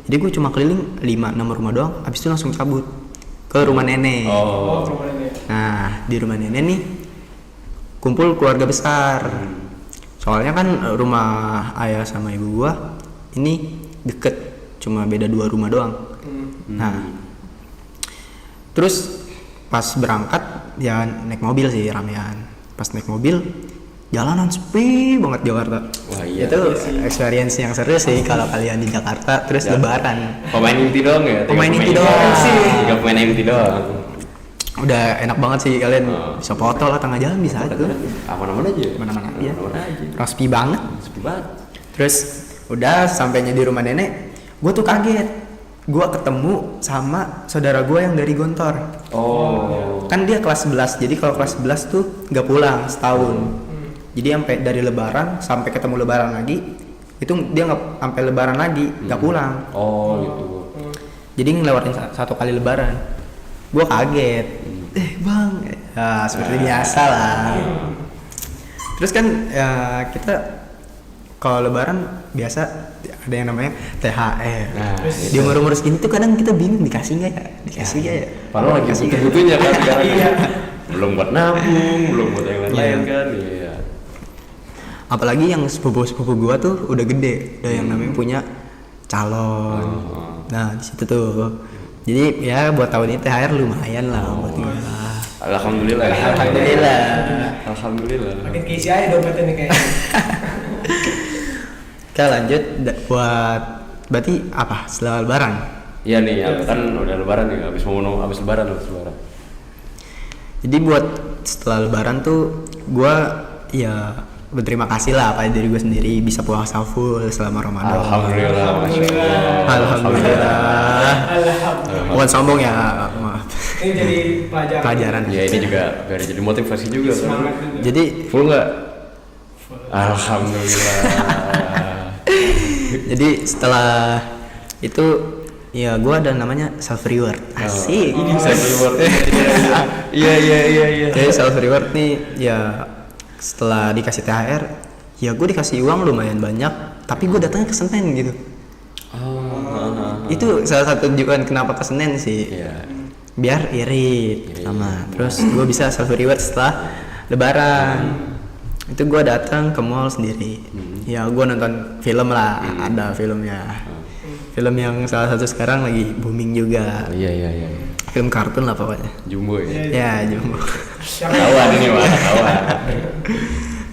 Jadi gue cuma keliling 5-6 rumah doang, habis itu langsung cabut ke rumah nenek. Oh. Rumah ini. Nah di rumah nenek nih kumpul keluarga besar. Soalnya kan rumah ayah sama ibu gua ini deket, cuma beda 2 rumah doang. Nah terus pas berangkat ya naik mobil sih ramean. Pas naik mobil jalanan sepi banget Jakarta. Wah, iya. Itu experience yang seru sih kalau kalian di Jakarta terus Ya. lebaran. Pemain inti doang ya? Pemain inti doang sih. 3 pemain inti doang. Udah enak banget sih kalian Oh. bisa foto lah tengah jalan bisa aja tuh. Aman-aman aja. Mana-mana aja. Aman-aman aja. Orang sepi banget. Sepi banget. Terus udah sampainya di rumah nenek, gue tuh kaget. Gue ketemu sama saudara gue yang dari Gontor. Oh. Kan dia kelas 11, jadi kalau kelas 11 tuh nggak pulang setahun. Jadi sampai dari lebaran sampai ketemu lebaran lagi, itu dia nggak sampai lebaran lagi nggak pulang. Oh gitu. Jadi ngelewatin satu kali lebaran. Gue kaget. Bang, ya seperti biasa lah. Terus kan ya kita kalau lebaran biasa ada yang namanya THR. Nah, Di umur-umur segini tuh kadang kita bingung dikasih nggak ya? Dikasih nggak ya? Padahal lagi Dikasih nggak? butuh-butuhnya kan sekarang. Iya. Belum buat nabung, belum buat yang lain-lain Iya. kan. Iya. Apalagi yang sepupu-sepupu gua tuh udah gede, udah yang namanya punya calon. Nah di situ tuh. Jadi ya buat tahun ini THR lumayan lah buat gua. Alhamdulillah. ya. Alhamdulillah. Alhamdulillah. Makin keisi aja dompetnya nih kayaknya. Kita lanjut buat berarti apa setelah lebaran? Iya nih, ya, kan udah lebaran nih, habis lebaran. Jadi buat setelah lebaran tuh gua ya berterima kasih lah pada diri gue sendiri bisa puasa full selama Ramadan. Alhamdulillah. Masya Allah. Alhamdulillah. Alhamdulillah. Bukan sombong ya, maaf. Ini jadi pelajaran. Pelajaran. Ya ini juga biar jadi motivasi juga kan. Semangat juga. Jadi Full nggak? Alhamdulillah. Jadi setelah itu ya gue ada namanya self reward. Asik. Ini self reward. Iya. Jadi self reward nih ya setelah dikasih THR ya gue dikasih uang lumayan banyak tapi gue datangnya ke Senen gitu. Itu salah satu tujuan kenapa ke Senen sih. Iya. Biar irit sama. Terus gue bisa self reward setelah Lebaran. Itu gue datang ke mall sendiri. Ya gue nonton film lah, ada filmnya. Film yang salah satu sekarang lagi booming juga. Iya. Film kartun lah pokoknya. Jumbo ya. Ya Jumbo. Kawan ini mah, kawan.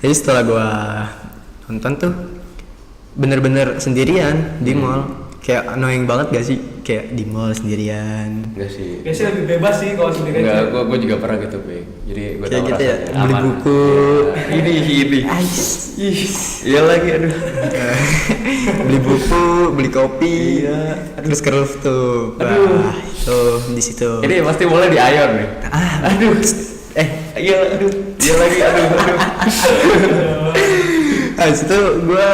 Jadi setelah gue nonton tuh bener-bener sendirian di mall. Kayak annoying banget gak sih? Kayak di mall sendirian. Enggak sih. Biasanya lebih bebas sih kalau sendirian. Enggak, gue juga pernah gitu, Be. Jadi gue Kayak tahu gitu ya, rasanya. beli Aman. buku. Ini. Iya lagi, aduh. Beli buku, beli kopi, terus ke rooftop. Aduh. Tuh di situ. Ini pasti mulai di Ayon nih. Aduh. Iya, aduh. Dia lagi, aduh. Habis itu gue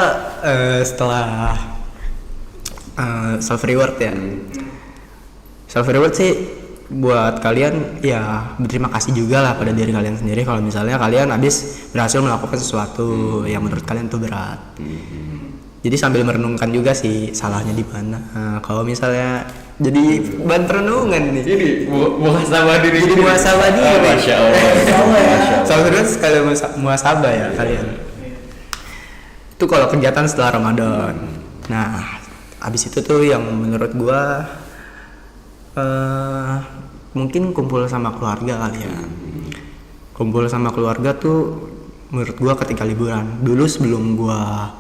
setelah self reward ya. Self reward sih buat kalian ya berterima kasih juga lah pada diri kalian sendiri kalau misalnya kalian habis berhasil melakukan sesuatu yang menurut kalian tuh berat. Jadi sambil merenungkan juga sih salahnya di mana. Kalau misalnya jadi bahan perenungan nih. Jadi muhasabah diri. Jadi muhasabah diri. Masya Allah. Self reward sekali muhasabah ya kalian. Itu kalau kegiatan setelah Ramadan. Nah, abis itu tuh yang menurut gua mungkin kumpul sama keluarga kali ya. Kumpul sama keluarga tuh menurut gua ketika liburan. Dulu sebelum gua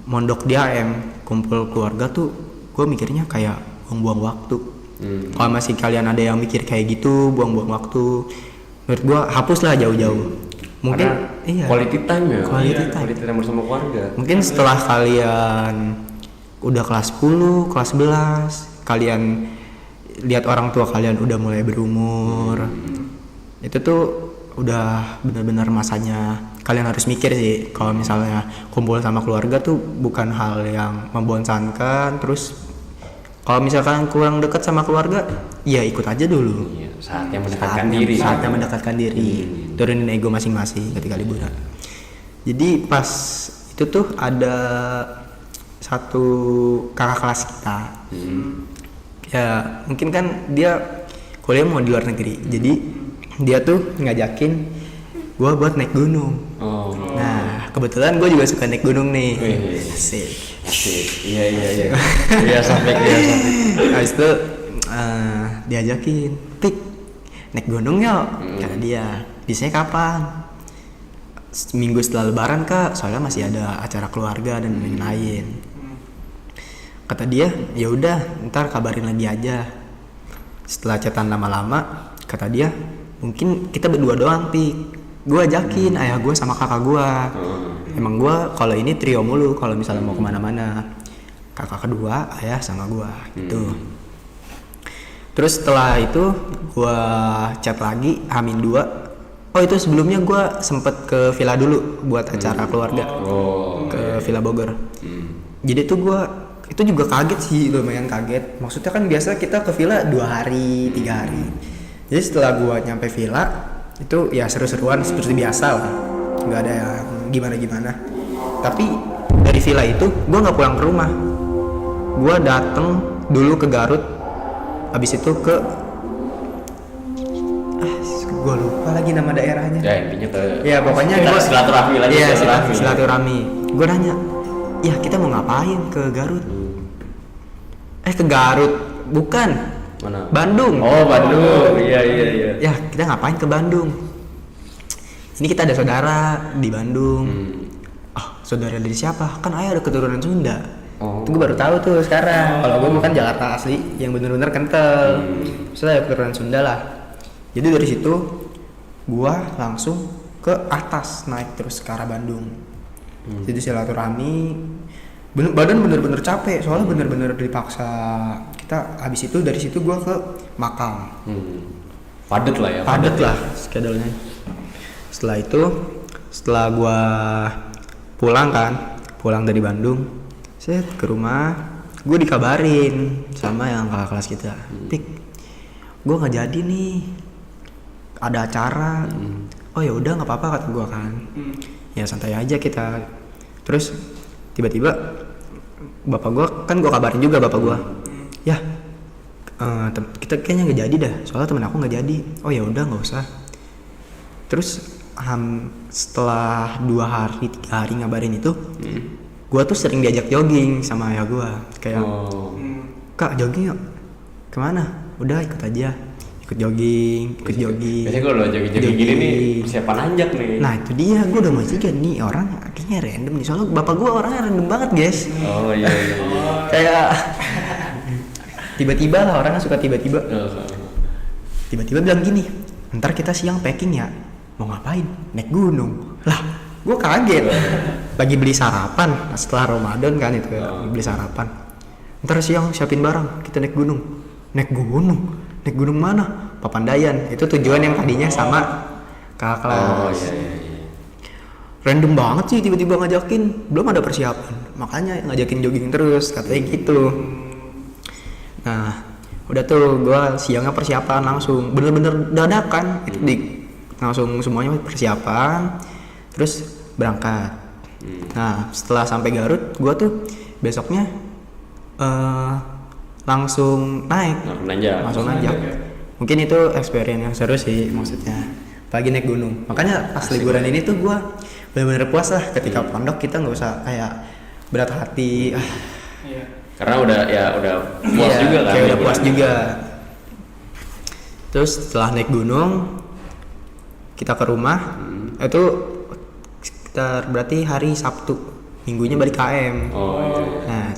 mondok di AM, kumpul keluarga tuh gua mikirnya kayak buang-buang waktu. Kalau masih kalian ada yang mikir kayak gitu, buang-buang waktu, menurut gua hapuslah jauh-jauh. Mungkin iya. Quality time ya. Quality time bersama keluarga. Mungkin setelah kalian udah kelas 10, kelas 11, kalian lihat orang tua kalian udah mulai berumur. Itu tuh udah benar-benar masanya kalian harus mikir sih kalau misalnya kumpul sama keluarga tuh bukan hal yang membosankan. Terus kalau misalkan kurang dekat sama keluarga, ya ikut aja dulu. Iya, saatnya mendekatkan diri. Saatnya mendekatkan diri. Turunin ego masing-masing ketika liburan. Jadi pas itu tuh ada satu kakak kelas kita. Ya mungkin kan dia kuliah mau di luar negeri. Jadi dia tuh ngajakin gue buat naik gunung. Nah kebetulan gue juga suka naik gunung nih. Asik. Iya. Iya sampai. Habis itu diajakin, Pik, naik gunung yuk. Kata dia, biasanya kapan? Seminggu setelah Lebaran kak, soalnya masih ada acara keluarga dan lain-lain. Kata dia, ya udah, ntar kabarin lagi aja. Setelah chatan lama-lama, kata dia, mungkin kita berdua doang, Pik. Gue ajakin ayah gue sama kakak gue. Emang gue kalau ini trio mulu kalau misalnya mau kemana-mana. Kakak kedua, ayah sama gue, gitu. Terus setelah itu gue chat lagi H-2. Oh itu sebelumnya gue sempet ke villa dulu buat acara keluarga. Ke Villa Bogor. Jadi tuh gue itu juga kaget sih, lumayan kaget. Maksudnya kan biasa kita ke villa 2 hari, 3 hari. Jadi setelah gue nyampe villa itu ya seru-seruan seperti biasa lah, nggak ada yang gimana-gimana. Tapi dari villa itu gue nggak pulang ke rumah, gue dateng dulu ke Garut, habis itu ke gue lupa lagi nama daerahnya. Ya intinya ke. Ya pokoknya kita gue silaturahmi lagi. Iya silaturahmi. Gue nanya, ya kita mau ngapain ke Garut? Ke Garut bukan. Mana? Bandung. Oh Bandung. Iya. Ya kita ngapain ke Bandung? Ini kita ada saudara di Bandung. Saudara dari siapa? Kan ayah ada keturunan Sunda. Itu gue baru tahu tuh sekarang. Kalau gue bukan Jakarta asli yang bener-bener kental. Saya ada keturunan Sunda lah. Jadi dari situ gue langsung ke atas naik terus ke arah Bandung. Jadi silaturahmi. Badan bener-bener capek soalnya bener-bener dipaksa. Kita habis itu dari situ gue ke Makam. Padet lah ya. Padet lah schedule-nya. Setelah itu, setelah gue pulang dari Bandung, Set ke rumah, gue dikabarin sama yang kakak kelas kita, Pik, gue nggak jadi nih, ada acara. Oh ya udah nggak apa-apa kata gue kan. Ya santai aja kita. Terus tiba-tiba bapak gue kan gue kabarin juga bapak gue, ya kita kayaknya nggak jadi dah, soalnya temen aku nggak jadi. Oh ya udah nggak usah. Terus setelah 2 hari 3 hari ngabarin itu, gue tuh sering diajak jogging sama ayah gue, kayak Kak jogging yuk, kemana? Udah ikut aja, ikut jogging. Biasanya kalau lo jogging gini nih persiapan nanjak nih. Nah itu dia, gue udah mau juga nih orang akhirnya random nih, soalnya bapak gue orangnya random banget guys. Oh iya. Kayak tiba-tiba lah, orangnya suka tiba-tiba bilang gini, ntar kita siang packing ya, mau ngapain? Naik gunung. Lah gue kaget, lagi beli sarapan setelah Ramadan kan itu ya, beli sarapan. Ntar siang siapin barang, kita naik gunung mana? Papandayan. Itu tujuan yang tadinya sama kakak kelas. Iya. Random banget sih tiba-tiba ngajakin, belum ada persiapan, makanya ngajakin jogging terus katanya gitu. Nah udah tuh gue siangnya persiapan langsung, bener-bener dadakan itu langsung semuanya persiapan, terus berangkat. Nah setelah sampai Garut, gue tuh besoknya langsung naik. Mungkin itu experience yang seru sih maksudnya, pagi naik gunung. Makanya pas liburan ini tuh gue benar-benar puas lah ketika pondok, kita nggak usah kayak berat hati. Karena udah puas juga kan. Kayak udah puas juga. Terus setelah naik gunung, kita ke rumah. Itu sekitar berarti hari Sabtu, minggunya balik KM. Nah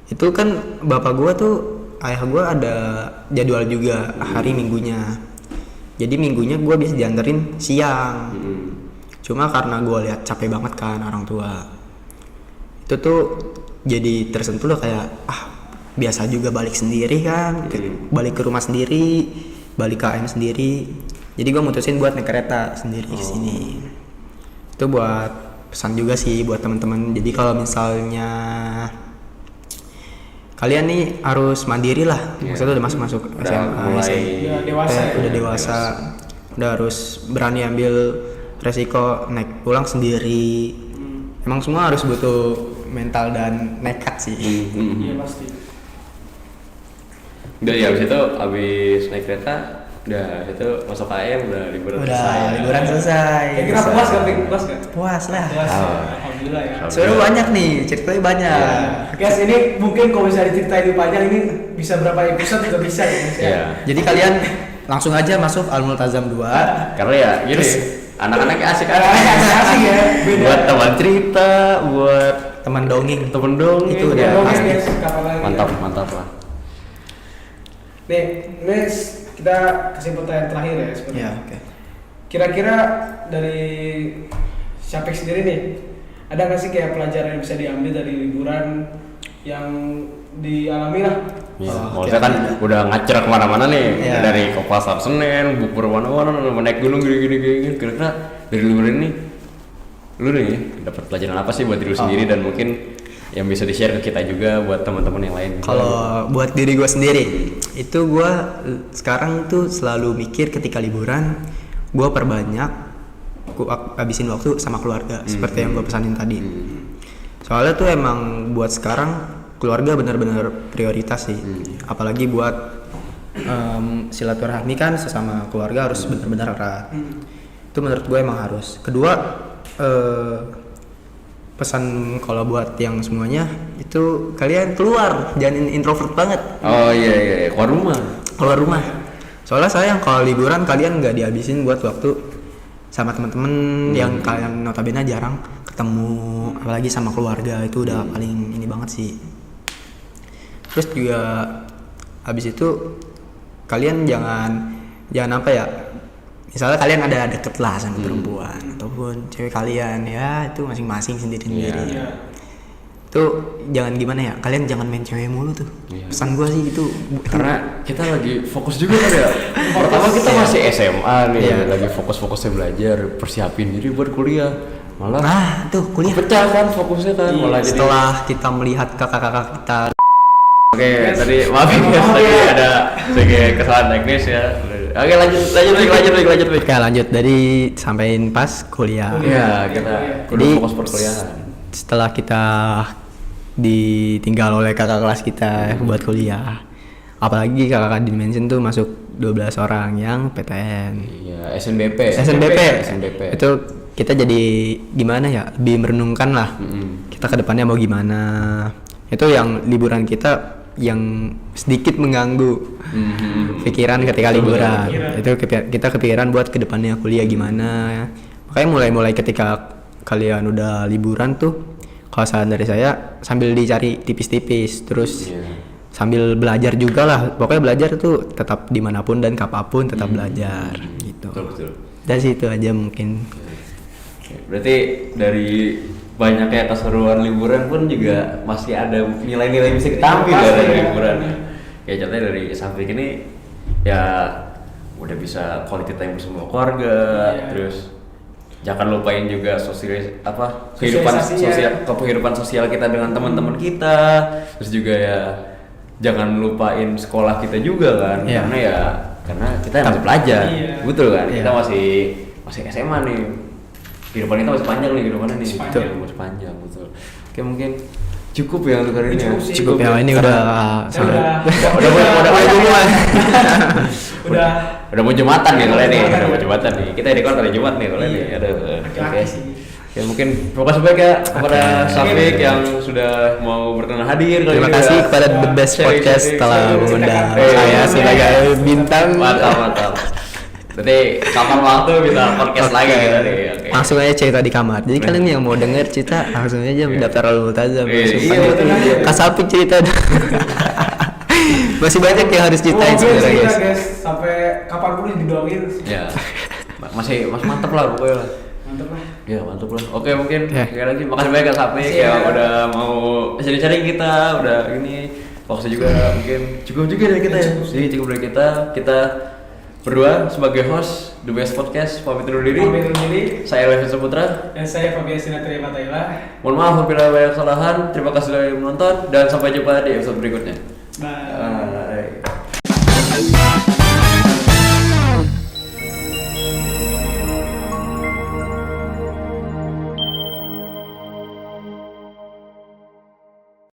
itu kan bapak gua tuh, ayah gua ada jadwal juga hari minggunya. Jadi minggunya gua bisa dianterin siang. Cuma karena gua lihat capek banget kan orang tua, itu tuh jadi tersentuh lah, kayak biasa juga balik sendiri kan, balik ke rumah sendiri, balik KM sendiri. Jadi gue mutusin buat naik kereta sendiri ke sini. Itu buat pesan juga sih buat teman-teman. Jadi kalau misalnya kalian nih harus mandiri lah, maksudnya udah masuk SMA, udah dewasa, udah harus berani ambil resiko naik pulang sendiri. Emang semua harus butuh mental dan nekat sih. Iya pasti. Udah ya abis naik kereta, udah itu masuk KM, udah liburan selesai. Kira-kira puas gak? Puas lah. Alhamdulillah ya. Sebenarnya banyak nih, ceritanya banyak. Guys, ini mungkin kalau bisa diceritain panjang ini bisa berapa episode juga bisa ya. Jadi kalian langsung aja masuk Al Multazam 2. Karena ya gini, anak-anak asik ya. Beda. Buat teman cerita, buat teman dongeng itu udah pasti. Mantap lah. Nih, kita kasih pertanyaan terakhir ya seperti. Ya, oke. Kira-kira dari Syapik sendiri nih, ada nggak sih kayak pelajaran yang bisa diambil dari liburan yang dialami lah? Kalau saya kan udah ngacer kemana-mana nih, dari ke pasar Senen, bukber mana-mana, naik gunung gini. Kira-kira dari liburan ini, lu nih dapat pelajaran apa sih buat diri lu sendiri, dan mungkin yang bisa di-share ke kita juga buat teman-teman yang lain? Kalau buat diri gue sendiri, itu gue sekarang tuh selalu mikir ketika liburan, gue perbanyak habisin waktu sama keluarga, seperti yang gue pesanin tadi. Soalnya tuh emang buat sekarang keluarga benar-benar prioritas sih, apalagi buat silaturahmi kan sesama keluarga harus benar-benar erat. Itu menurut gue emang harus. Kedua, pesan kalau buat yang semuanya itu kalian keluar, jangan introvert banget. Oh iya, keluar rumah. Soalnya sayang kalau liburan kalian nggak dihabisin buat waktu sama teman-teman yang kalian notabene jarang ketemu, apalagi sama keluarga, itu udah paling ini banget sih. Terus juga habis itu kalian jangan apa ya, misalnya kalian ada deket lah sama perempuan ataupun cewek kalian, ya itu masing-masing sendiri-sendiri. Itu jangan gimana ya, kalian jangan main cewek mulu tuh. Pesan gua sih itu. Karena kita lagi fokus juga kan ya. Pertama kita masih SMA nih, lagi fokus-fokusnya belajar, persiapin diri buat kuliah. malah Nah, tuh kuliah. pecah kan fokusnya kan, Iya, malah jadi. Setelah kita melihat kakak-kakak kita. Oke, tadi maafin guys, tadi ada sedikit kesalahan teknis ya. Oke, lanjut. Oke, lanjut dari sampein pas kuliah. Iya, kita kudu Jadi, fokus perkuliahan. Setelah kita ditinggal oleh kakak kelas kita buat kuliah. Apalagi kakak Dimension tuh masuk 12 orang yang PTN. Iya, SNBP. SNBP. Itu kita jadi gimana ya? Lebih merenungkan lah. Kita ke depannya mau gimana. Itu yang liburan kita yang sedikit mengganggu pikiran ketika liburan. Itu kita kepikiran buat ke depannya kuliah gimana. Makanya mulai ketika kalian udah liburan tuh, kalau saran dari saya sambil dicari tipis-tipis, terus sambil belajar juga lah. Pokoknya belajar tuh tetap dimanapun dan kapanpun tetap belajar gitu. Betul. Dari situ aja mungkin. Oke, berarti dari banyaknya keseruan liburan pun juga masih ada nilai-nilai yang bisa kita ambil dari liburan. Kayak contohnya dari Safik ini ya udah bisa quality time bersama keluarga, terus jangan lupain juga kehidupan sosial kita dengan teman-teman kita, terus juga ya jangan lupain sekolah kita juga kan, karena kita masih pelajar, betul kan, kita masih SMA nih, kehidupan kita masih panjang nih, masih panjang, betul. Oke, mungkin cukup ya untuk hari ini ya. Cukup ya, ini udah udah mau Jumatan nih soalnya nih, kita di hari Jumat nih soalnya nih, oke. Ya mungkin terima kasih banyak ya kepada Safik yang sudah mau berkenan hadir. Terima kasih kepada The Best Podcast telah mengundang saya sebagai bintang. Mantap. Jadi kapan waktu bisa podcast lagi kita nih. Okay. Langsung aja cerita di kamar. Jadi kalian yang mau denger cerita langsung aja daftar Al-Multazam. Iya. Kak Safik cerita. Masih banyak yang harus ceritain sebenarnya guys. Sampai kapanpun didoain. Ya. Masih mantap lah pokoknya. Mantap lah. Oke, mungkin sekali lagi makasih banyak Kak Safik yang udah mau sharing kita, udah ini fokusnya juga mungkin cukup juga dari kita ya. Jadi cukup dari kita. Kita berdua sebagai host The Best Podcast pamit undur diri. Saya Levi Saputra dan saya Fabian Sinatria Mataila. Mohon maaf apabila banyak kesalahan. Terima kasih sudah menonton dan sampai jumpa di episode berikutnya. Bye.